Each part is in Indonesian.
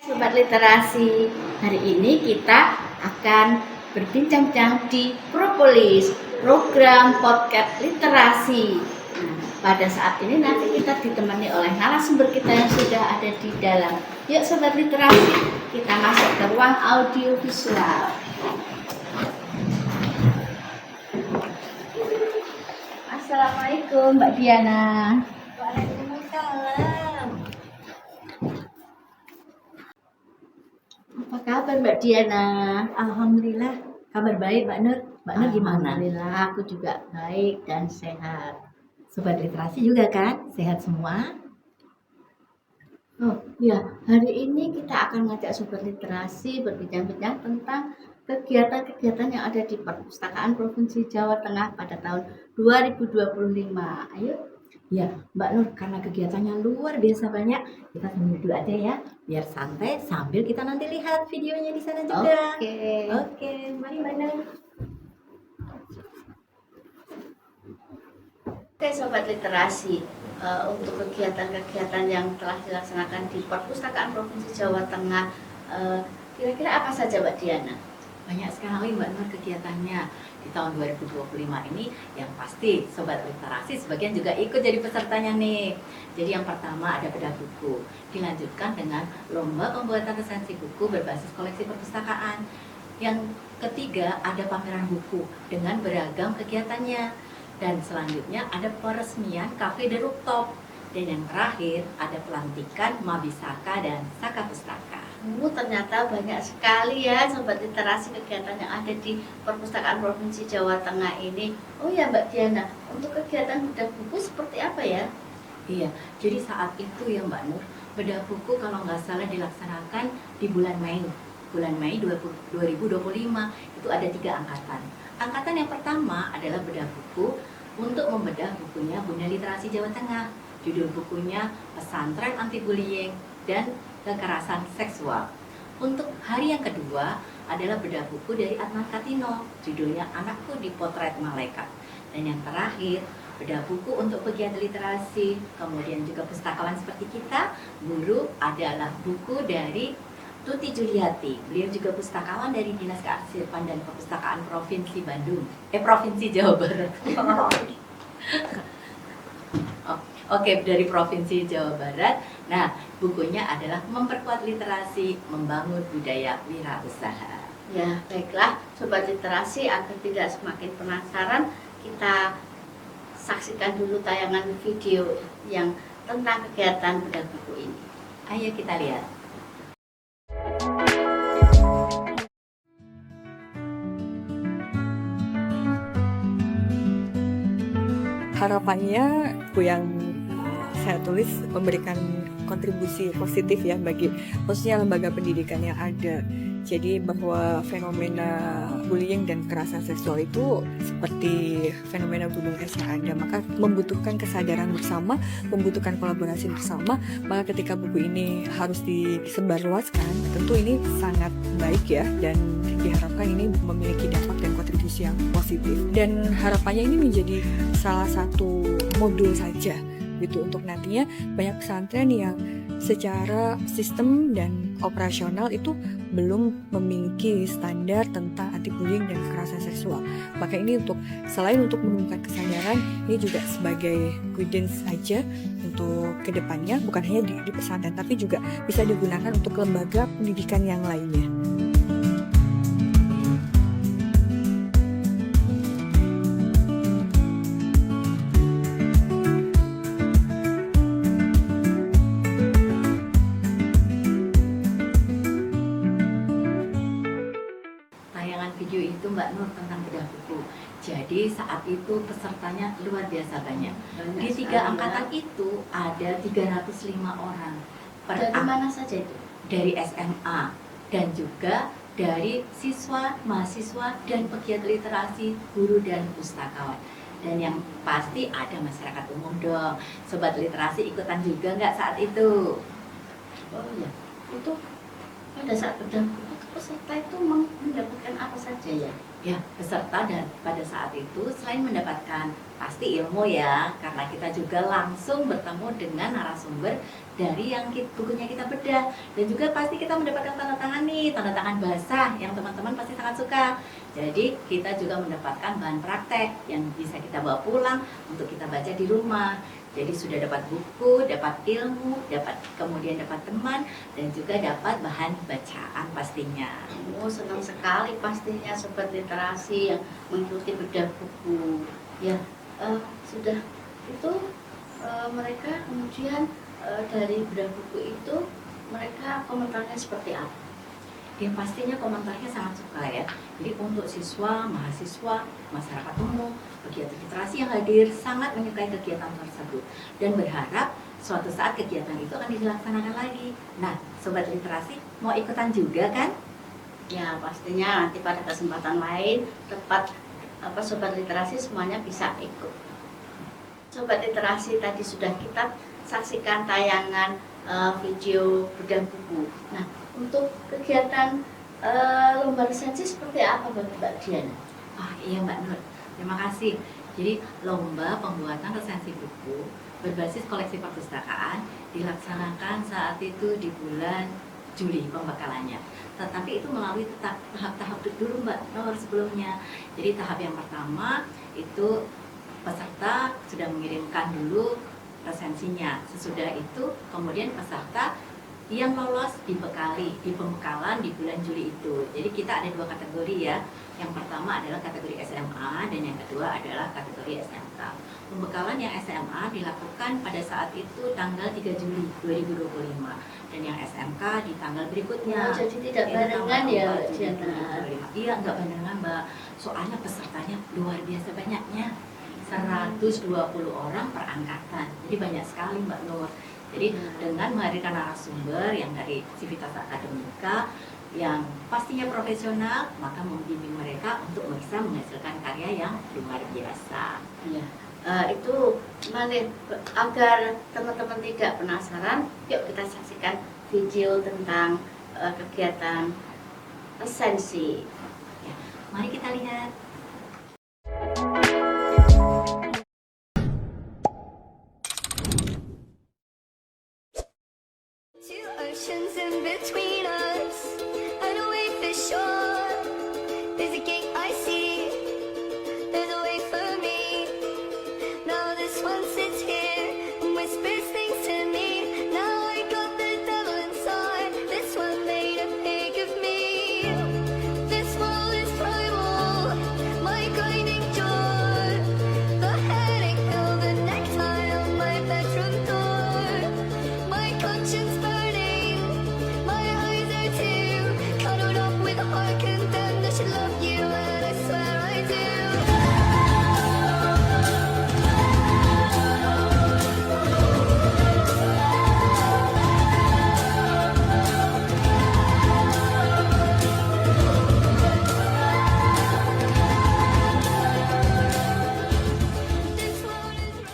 Sobat Literasi, hari ini kita akan berbincang-bincang di Propolis, program podcast literasi. Nah, pada saat ini nanti kita ditemani oleh narasumber kita yang sudah ada di dalam. Yuk Sobat Literasi, kita masuk ke ruang audio visual. Assalamualaikum Mbak Diana. Waalaikumsalam. Apa kabar Mbak Diana? Alhamdulillah, kabar baik Mbak Nur. Mbak Nur gimana? Alhamdulillah, aku juga baik dan sehat. Sobat Literasi juga kan? Sehat semua? Oh ya, hari ini kita akan ngajak Sobat Literasi berbincang-bincang tentang kegiatan-kegiatan yang ada di Perpustakaan Provinsi Jawa Tengah pada tahun 2025. Ayo. Ya, Mbak Nur, karena kegiatannya luar biasa banyak, kita sambil duduk aja ya, biar santai sambil kita nanti lihat videonya di sana juga. Oke, mari Mbak Nur. Oke, Sobat Literasi, untuk kegiatan-kegiatan yang telah dilaksanakan di Perpustakaan Provinsi Jawa Tengah, kira-kira apa saja Mbak Diana? Banyak sekali Mbak Nur kegiatannya di tahun 2025 ini. Yang pasti Sobat Literasi sebagian juga ikut jadi pesertanya nih. Jadi yang pertama ada bedah buku, dilanjutkan dengan lomba pembuatan resensi buku berbasis koleksi perpustakaan. Yang ketiga ada pameran buku dengan beragam kegiatannya. Dan selanjutnya ada peresmian kafe The Rooftop. Dan yang terakhir ada pelantikan Mabisaka dan Saka Pustaka. Ternyata banyak sekali ya Sobat Literasi kegiatan yang ada di Perpustakaan Provinsi Jawa Tengah ini. Oh ya Mbak Diana, untuk kegiatan bedah buku seperti apa ya? Iya, jadi saat itu ya Mbak Nur, bedah buku kalau nggak salah dilaksanakan di bulan Mei. Bulan Mei 2025 itu ada 3 angkatan. Angkatan yang pertama adalah bedah buku untuk membedah bukunya Bunda Literasi Jawa Tengah. Judul bukunya Pesantren Anti Bullying dan Kekerasan Seksual. Untuk hari yang kedua adalah bedah buku dari Adnan Katino, judulnya Anakku Dipotret Malaikat. Dan yang terakhir, bedah buku untuk pegiat literasi, kemudian juga pustakawan seperti kita, guru, adalah buku dari Tuti Juliati. Beliau juga pustakawan dari Dinas Kearsipan dan Perpustakaan Provinsi Provinsi Jawa Barat. Oke, dari Provinsi Jawa Barat. Nah, bukunya adalah Memperkuat Literasi, Membangun Budaya Wirausaha. Ya, baiklah Sobat Literasi, agar tidak semakin penasaran, kita saksikan dulu tayangan video yang tentang kegiatan bedah buku ini. Ayo kita lihat. Harapannya buku yang saya tulis memberikan kontribusi positif ya bagi khususnya lembaga pendidikan yang ada. Jadi bahwa fenomena bullying dan kekerasan seksual itu seperti fenomena gunung es yang ada, maka membutuhkan kesadaran bersama, membutuhkan kolaborasi bersama. Maka ketika buku ini harus disebarluaskan, tentu ini sangat baik ya, dan diharapkan ini memiliki dampak dan kontribusi yang positif. Dan harapannya ini menjadi salah satu modul saja gitu untuk nantinya banyak pesantren yang secara sistem dan operasional itu belum memiliki standar tentang anti bullying dan kekerasan seksual. Maka ini selain untuk menumbuhkan kesadaran, ini juga sebagai guidance saja untuk kedepannya, bukan hanya di pesantren tapi juga bisa digunakan untuk lembaga pendidikan yang lainnya. Video itu Mbak Nur tentang bedah buku. Jadi saat itu pesertanya luar biasa banyak. Di 3 angkatan itu ada 305 orang. Dari mana saja itu? Dari SMA dan juga dari siswa, mahasiswa, dan pegiat literasi, guru dan pustakawan. Dan yang pasti ada masyarakat umum dong. Sobat Literasi ikutan juga nggak saat itu? Oh iya, itu pada saat bedah buku peserta itu mendapatkan apa saja ya? Ya, peserta dan pada saat itu selain mendapatkan pasti ilmu ya, karena kita juga langsung bertemu dengan narasumber dari yang bukunya kita bedah, dan juga pasti kita mendapatkan tanda tangan nih, tanda tangan basah yang teman-teman pasti sangat suka. Jadi kita juga mendapatkan bahan praktek yang bisa kita bawa pulang untuk kita baca di rumah. Jadi sudah dapat buku, dapat ilmu, kemudian dapat teman, dan juga dapat bahan bacaan pastinya. Oh, senang sekali pastinya sobat literasi yang mengikuti bedah buku. Ya, sudah itu mereka kemudian dari bedah buku itu mereka komentarnya seperti apa? Yang pastinya komentarnya sangat suka ya. Jadi untuk siswa, mahasiswa, masyarakat umum, pegiat literasi yang hadir sangat menyukai kegiatan tersebut dan berharap suatu saat kegiatan itu akan dilaksanakan lagi. Nah, sobat literasi mau ikutan juga kan? Ya, pastinya nanti pada kesempatan lain tepat sobat literasi semuanya bisa ikut. Sobat literasi, tadi sudah kita saksikan tayangan video bedah buku. Nah, untuk kegiatan lomba resensi seperti apa Mbak Diana? Iya Mbak Nur, terima kasih. Jadi lomba pembuatan resensi buku berbasis koleksi perpustakaan dilaksanakan saat itu di bulan Juli pembekalannya. Tetapi itu melalui tahap-tahap dulu Mbak Nur sebelumnya. Jadi tahap yang pertama itu peserta sudah mengirimkan dulu resensinya. Sesudah itu kemudian peserta yang lolos dibekali di pembekalan di bulan Juli itu. Jadi kita ada dua kategori ya. Yang pertama adalah kategori SMA dan yang kedua adalah kategori SMK. Pembekalan yang SMA dilakukan pada saat itu tanggal 3 Juli 2025 dan yang SMK di tanggal berikutnya. Oh, jadi tidak barengan ya, Diana? Iya, enggak barengan Mbak. Soalnya pesertanya luar biasa banyaknya. 120 orang per angkatan. Jadi banyak sekali Mbak Nur. Jadi dengan menghadirkan narasumber yang dari Civitas Akademika yang pastinya profesional, maka membimbing mereka untuk bisa menghasilkan karya yang luar biasa. Ya, itu mari agar teman-teman tidak penasaran, yuk kita saksikan video tentang kegiatan resensi. Ya, mari kita lihat. Two oceans in between us, and away for shore. There's a gate I see, there's a way for me. Now this one sits here and whispers things to me. Now I got the devil inside. This one made a pig of me. This world is primal, my guiding door. The headache pill, the necktie on my bedroom door. My conscience burning, my eyes are too cuddled up with a heart condemned. I should love you, and I swear I do. This world is running.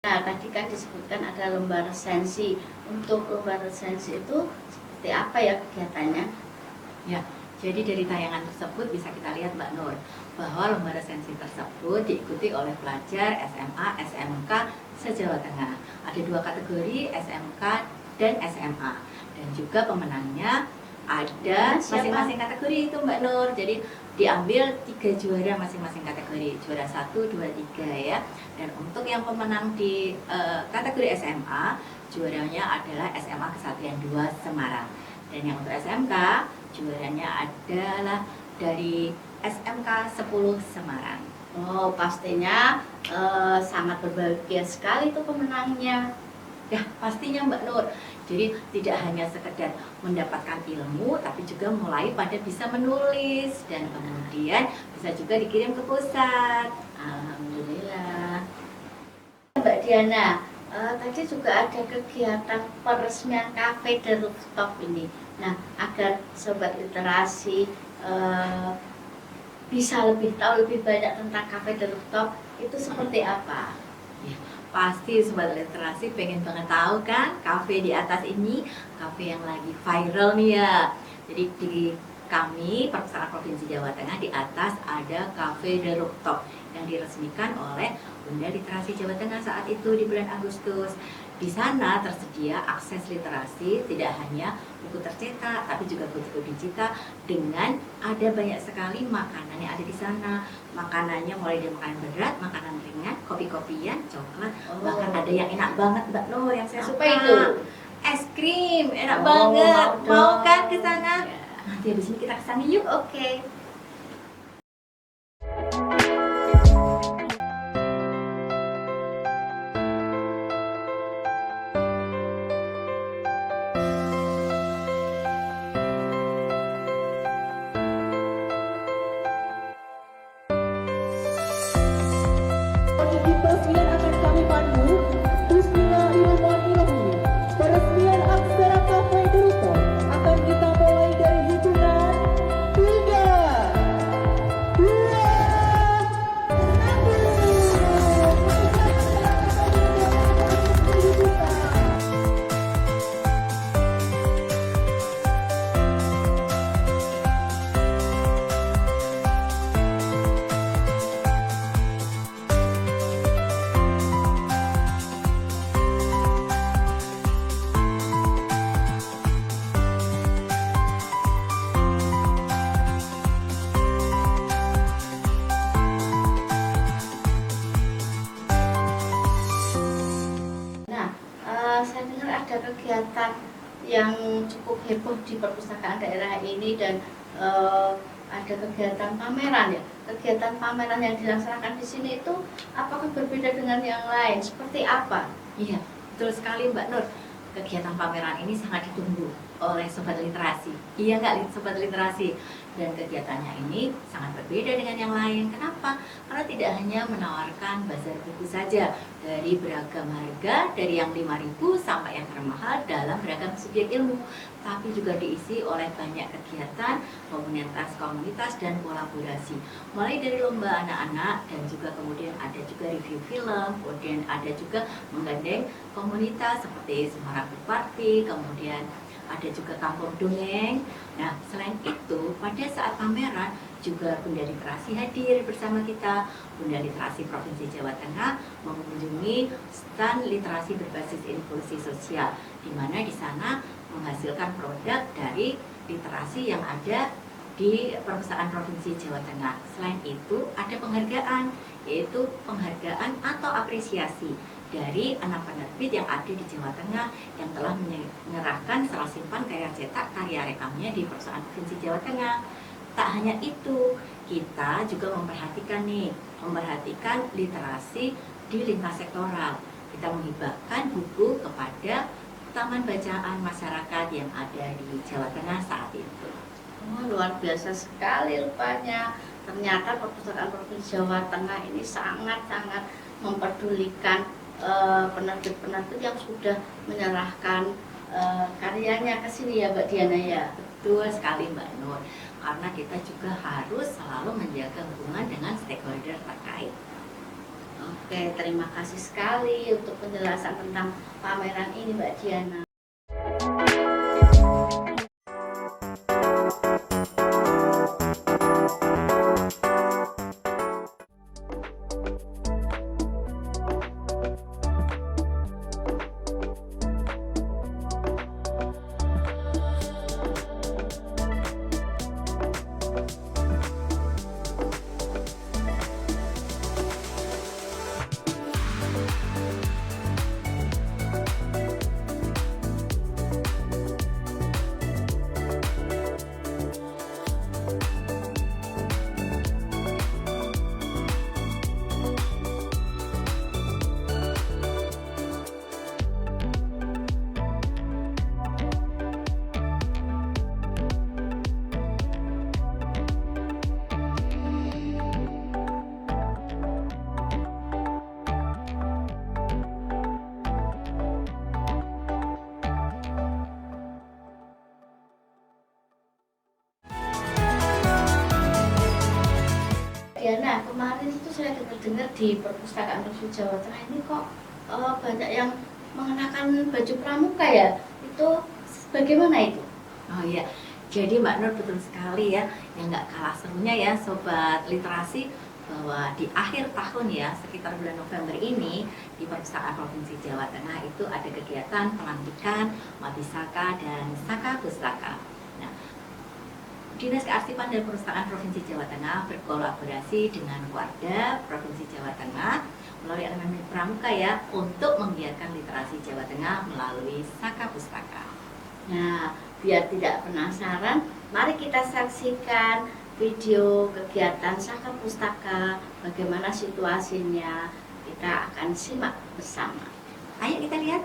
Nah, tadi kan disebutkan ada lomba resensi. Untuk lomba resensi itu seperti apa ya kegiatannya? Ya, jadi dari tayangan tersebut bisa kita lihat Mbak Nur bahwa lomba resensi tersebut diikuti oleh pelajar SMA, SMK se-Jawa Tengah. Ada dua kategori, SMK dan SMA. Dan juga pemenangnya ada Siapa? masing-masing kategori itu Mbak Nur. Jadi diambil 3 juara masing-masing kategori, juara 1, 2, 3 ya. Dan untuk yang pemenang di kategori SMA, juaranya adalah SMA Kesatuan 2 Semarang. Dan yang untuk SMK, juaranya adalah dari SMK 10 Semarang. Oh, pastinya sangat berbahagia sekali tuh pemenangnya. Ya, pastinya Mbak Nur. Jadi tidak hanya sekedar mendapatkan ilmu, tapi juga mulai pada bisa menulis dan kemudian bisa juga dikirim ke pusat. Alhamdulillah. Mbak Diana, tadi juga ada kegiatan peresmian Cafe The Rooftop ini. Nah, agar sobat literasi bisa lebih tahu lebih banyak tentang Cafe The Rooftop, itu seperti apa? Ya, Pasti Sobat Literasi pengen banget tahu kan kafe di atas ini, kafe yang lagi viral nih ya. Jadi di kami, Perpustakaan Provinsi Jawa Tengah, di atas ada Cafe The Rooftop yang diresmikan oleh Bunda Literasi Jawa Tengah saat itu di bulan Agustus. Di sana tersedia akses literasi, tidak hanya buku tercetak, tapi juga buku digital dengan ada banyak sekali makanan yang ada di sana. Makanannya mulai dari makanan berat, makanan ringan, kopi-kopian, coklat, bahkan ada yang enak banget Mbak Nur yang saya suka. Apa itu? Es krim, enak Oh, banget. mau Mau dong. kan ke sana? Ya. Nanti habis ini kita ke sana yuk. Oke. Di peresmian akan kami pandu Bismillahirrahmanirrahim. Peresmian Aksara Cafe The Rooftop akan kita mulai dari hitungan 3, 2, 1. Nah, saya dengar ada kegiatan yang cukup heboh di perpustakaan daerah ini dan ada kegiatan pameran ya. Kegiatan pameran yang dilaksanakan di sini itu apakah berbeda dengan yang lain? Seperti apa? Iya, betul sekali Mbak Nur. Kegiatan pameran ini sangat ditunggu oleh Sobat Literasi. Iya nggak Sobat Literasi? Dan kegiatannya ini sangat berbeda dengan yang lain. Kenapa? Karena tidak hanya menawarkan bazar buku saja dari beragam harga, dari yang 5.000 sampai yang termahal dalam beragam subjek ilmu, tapi juga diisi oleh banyak kegiatan, komunitas dan kolaborasi. Mulai dari lomba anak-anak dan juga kemudian ada juga review film, kemudian ada juga menggandeng komunitas seperti Semarang Book Party, kemudian ada juga kampung dongeng. Nah, selain itu, pada saat pameran juga Bunda Literasi hadir bersama kita. Bunda Literasi Provinsi Jawa Tengah mengunjungi stand literasi berbasis inklusi sosial, di mana di sana menghasilkan produk dari literasi yang ada di Perpustakaan Provinsi Jawa Tengah. Selain itu, ada penghargaan, yaitu penghargaan atau apresiasi dari anak penerbit yang ada di Jawa Tengah yang telah menyerahkan serah simpan karya cetak karya rekamnya di Perpustakaan Provinsi Jawa Tengah. Tak hanya itu, kita juga memperhatikan literasi di lintas sektoral. Kita menghibahkan buku kepada taman bacaan masyarakat yang ada di Jawa Tengah saat itu. Oh, luar biasa sekali rupanya. Ternyata Perpustakaan Provinsi Jawa Tengah ini sangat-sangat memperdulikan penerbit-penerbit yang sudah menyerahkan karyanya ke sini ya Mbak Diana ya. Betul sekali Mbak Nur, karena kita juga harus selalu menjaga hubungan dengan stakeholder terkait. Oke, terima kasih sekali untuk penjelasan tentang pameran ini Mbak Diana. Diana, kemarin itu saya dengar di Perpustakaan Provinsi Jawa Tengah ini kok banyak yang mengenakan baju pramuka ya. Itu bagaimana itu? Oh iya, jadi Mbak Nur betul sekali ya, yang nggak kalah serunya ya Sobat Literasi, bahwa di akhir tahun ya, sekitar bulan November ini, di Perpustakaan Provinsi Jawa Tengah itu ada kegiatan pelantikan Mabisaka dan Saka Pustaka. Nah, Dinas Kearsipan dan Perpustakaan Provinsi Jawa Tengah berkolaborasi dengan Warda Provinsi Jawa Tengah melalui elemen pramuka ya, untuk menggiatkan literasi Jawa Tengah melalui Saka Pustaka. Nah, biar tidak penasaran, mari kita saksikan video kegiatan Saka Pustaka, bagaimana situasinya. Kita akan simak bersama. Ayo kita lihat.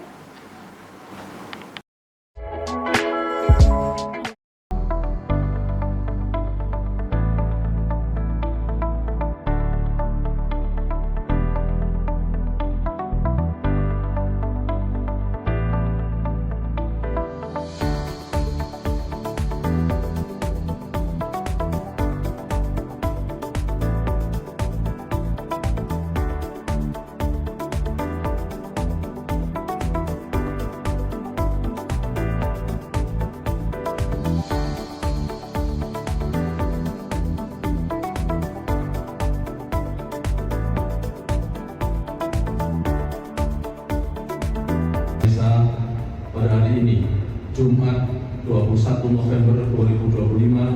Pada hari ini, Jumat 21 November 2025,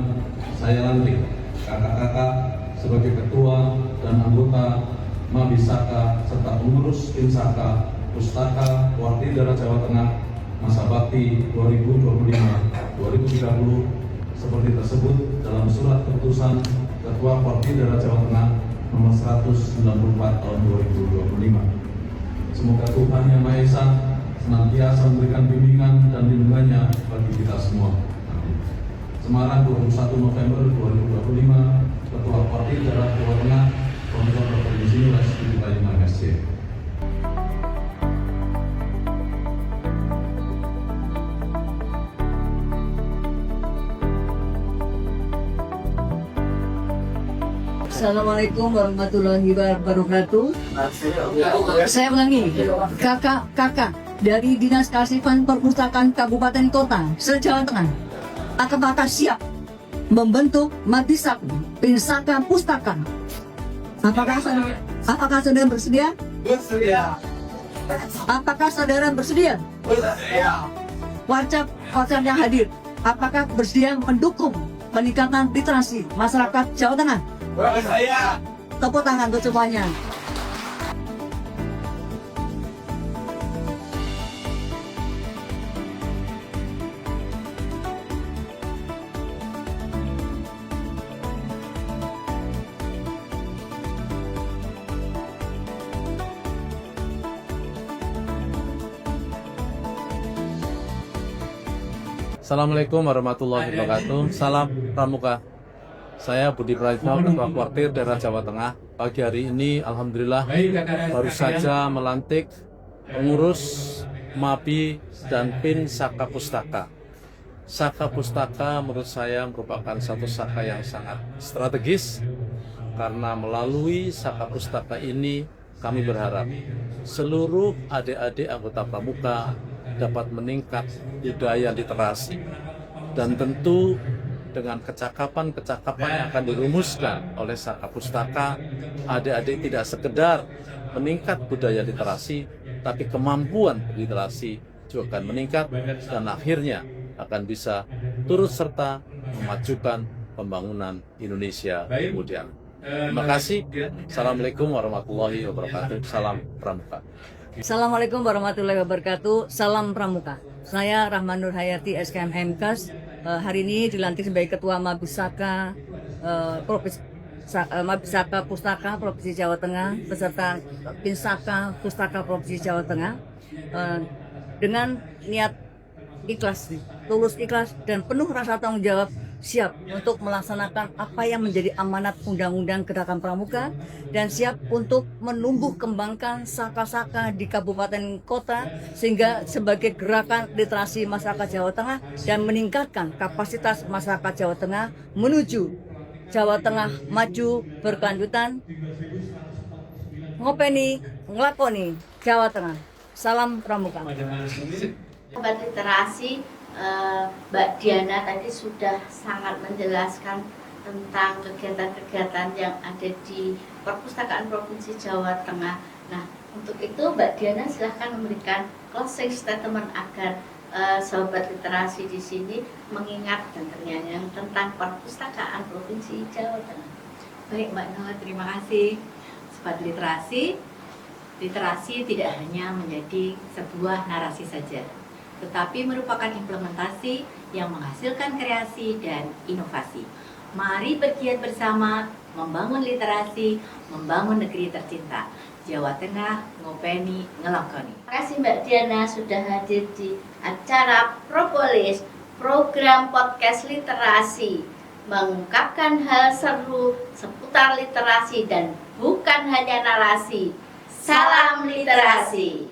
saya lantik kakak-kakak sebagai ketua dan anggota Mabisaka serta pengurus Pinsaka Pustaka Wartidara Jawa Tengah masa bakti 2025-2030 seperti tersebut dalam surat keputusan Ketua Wartidara Jawa Tengah nomor 194 tahun 2025. Semoga Tuhan Yang Maha Esa senantiasa memberikan bimbingan dan lindungannya bagi kita semua. Amin. Semarang 21 November 2025, Ketua Wartidara Jawa Tengah, Prof. Dr. Insinyur S. Bayu SC. Assalamualaikum warahmatullahi wabarakatuh. Saya ulangi, kakak-kakak dari Dinas Kearsipan Perpustakaan Kabupaten Kota se-Jawa Tengah, apakah siap membentuk Mabisaka Pinsaka Pustaka? Apakah saudara bersedia? Bersedia. Apakah saudara bersedia? Bersedia. Wacap yang hadir, apakah bersedia mendukung peningkatan literasi masyarakat Jawa Tengah? Bersedia. Tepuk tangan untuk semuanya. Assalamualaikum warahmatullahi wabarakatuh. Salam Pramuka. Saya Budi Praitno, Ketua Kuartir Daerah Jawa Tengah. Pagi hari ini, alhamdulillah, baru saja melantik pengurus MAPI dan PIN Saka Pustaka. Saka Pustaka menurut saya merupakan satu saka yang sangat strategis, karena melalui Saka Pustaka ini kami berharap seluruh adik-adik anggota Pramuka dapat meningkat budaya literasi, dan tentu dengan kecakapan-kecakapan yang akan dirumuskan oleh Saka Pustaka, adik-adik tidak sekedar meningkat budaya literasi, tapi kemampuan literasi juga akan meningkat dan akhirnya akan bisa turut serta memajukan pembangunan Indonesia kemudian. Terima kasih. Assalamualaikum warahmatullahi wabarakatuh. Salam Pramuka. Assalamualaikum warahmatullahi wabarakatuh. Salam Pramuka. Saya Rahman Nur Hayati, SKM MKes. Hari ini dilantik sebagai Ketua Mabisaka Mabisaka Pustaka Provinsi Jawa Tengah beserta Pinsaka Pustaka Provinsi Jawa Tengah, dengan niat ikhlas, tulus ikhlas dan penuh rasa tanggung jawab, siap untuk melaksanakan apa yang menjadi amanat Undang-Undang Gerakan Pramuka dan siap untuk menumbuh kembangkan saka-saka di kabupaten kota sehingga sebagai gerakan literasi masyarakat Jawa Tengah dan meningkatkan kapasitas masyarakat Jawa Tengah menuju Jawa Tengah maju berkelanjutan ngopeni, nglakoni Jawa Tengah. Salam Pramuka. Sobat literasi, Mbak Diana tadi sudah sangat menjelaskan tentang kegiatan-kegiatan yang ada di Perpustakaan Provinsi Jawa Tengah. Nah, untuk itu Mbak Diana silahkan memberikan closing statement agar sobat literasi di sini mengingat dan ternyanyi tentang Perpustakaan Provinsi Jawa Tengah. Baik Mbak Nur, terima kasih. Sobat literasi, literasi tidak hanya menjadi sebuah narasi saja, tetapi merupakan implementasi yang menghasilkan kreasi dan inovasi. Mari bergiat bersama membangun literasi, membangun negeri tercinta. Jawa Tengah, ngopeni, ngelakoni. Terima kasih Mbak Diana sudah hadir di acara Propolis, program podcast literasi, mengungkapkan hal seru seputar literasi dan bukan hanya narasi. Salam literasi.